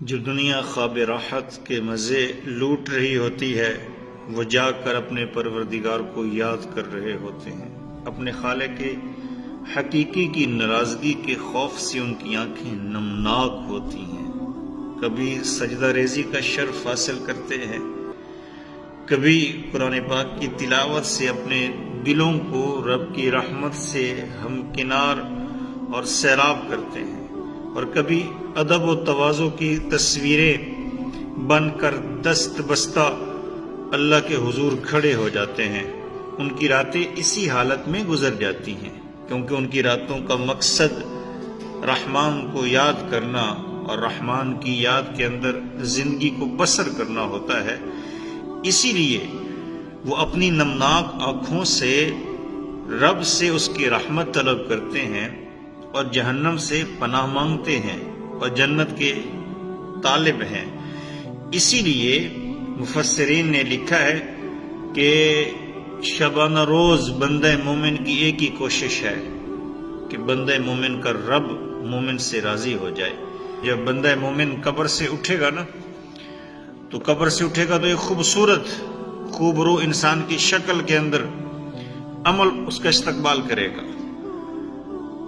جو دنیا خواب راحت کے مزے لوٹ رہی ہوتی ہے وہ جا کر اپنے پروردگار کو یاد کر رہے ہوتے ہیں۔ اپنے خالق کے حقیقی کی ناراضگی کے خوف سے ان کی آنکھیں نمناک ہوتی ہیں۔ کبھی سجدہ ریزی کا شرف حاصل کرتے ہیں، کبھی قرآن پاک کی تلاوت سے اپنے دلوں کو رب کی رحمت سے ہمکنار اور سیراب کرتے ہیں، اور کبھی ادب و تواضع کی تصویریں بن کر دست بستہ اللہ کے حضور کھڑے ہو جاتے ہیں۔ ان کی راتیں اسی حالت میں گزر جاتی ہیں، کیونکہ ان کی راتوں کا مقصد رحمان کو یاد کرنا اور رحمان کی یاد کے اندر زندگی کو بسر کرنا ہوتا ہے۔ اسی لیے وہ اپنی نمناک آنکھوں سے رب سے اس کی رحمت طلب کرتے ہیں اور جہنم سے پناہ مانگتے ہیں اور جنت کے طالب ہیں۔ اسی لیے مفسرین نے لکھا ہے کہ شبانہ روز بندہ مومن کی ایک ہی کوشش ہے کہ بندہ مومن کا رب مومن سے راضی ہو جائے۔ جب بندہ مومن قبر سے اٹھے گا نا، تو قبر سے اٹھے گا تو ایک خوبصورت خوبرو انسان کی شکل کے اندر عمل اس کا استقبال کرے گا،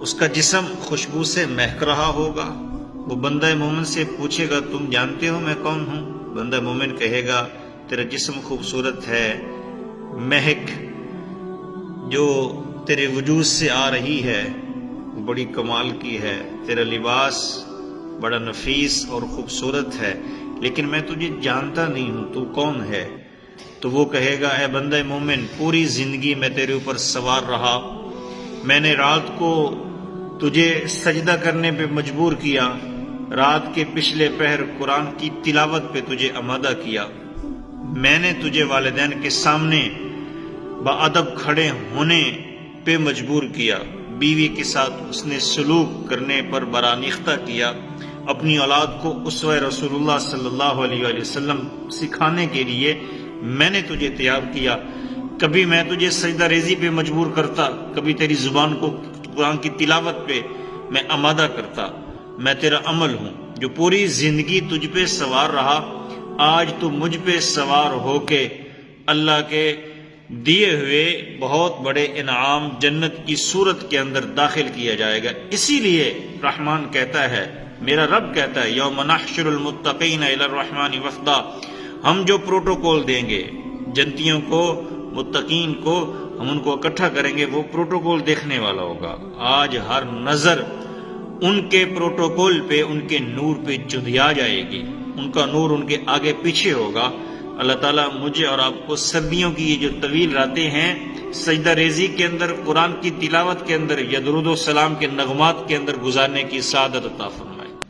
اس کا جسم خوشبو سے مہک رہا ہوگا۔ وہ بندہ مومن سے پوچھے گا تم جانتے ہو میں کون ہوں؟ بندہ مومن کہے گا تیرا جسم خوبصورت ہے، مہک جو تیرے وجود سے آ رہی ہے وہ بڑی کمال کی ہے، تیرا لباس بڑا نفیس اور خوبصورت ہے، لیکن میں تجھے جانتا نہیں ہوں، تو کون ہے؟ تو وہ کہے گا اے بندہ مومن، پوری زندگی میں تیرے اوپر سوار رہا، میں نے رات کو تجھے سجدہ کرنے پہ مجبور کیا، رات کے پچھلے پہر قرآن کی تلاوت پہ تجھے آمادہ کیا، میں نے تجھے والدین کے سامنے باادب کھڑے ہونے پہ مجبور کیا، بیوی کے ساتھ اس نے سلوک کرنے پر برانیختہ کیا، اپنی اولاد کو اسوہ رسول اللہ صلی اللہ علیہ وآلہ وسلم سکھانے کے لیے میں نے تجھے تیار کیا۔ کبھی میں تجھے سجدہ ریزی پہ مجبور کرتا، کبھی تیری زبان کو قرآن کی تلاوت پہ میں آمادہ کرتا۔ میں تیرا عمل ہوں جو پوری زندگی تجھ پہ سوار رہا، آج تو مجھ پہ سوار ہو کے اللہ کے دیے ہوئے بہت بڑے انعام جنت کی صورت کے اندر داخل کیا جائے گا۔ اسی لیے رحمان کہتا ہے، میرا رب کہتا ہے یوم نحشر المتقین الی الرحمن وفدا، ہم جو پروٹوکول دیں گے جنتیوں کو، متقین کو، ہم ان کو اکٹھا کریں گے، وہ پروٹوکول دیکھنے والا ہوگا۔ آج ہر نظر ان کے پروٹوکول پہ، ان کے نور پہ چدھیا جائے گی، ان کا نور ان کے آگے پیچھے ہوگا۔ اللہ تعالیٰ مجھے اور آپ کو سردیوں کی یہ جو طویل راتیں ہیں، سجدہ ریزی کے اندر، قرآن کی تلاوت کے اندر یا درود و سلام کے نغمات کے اندر گزارنے کی سعادت عطا فرمائے۔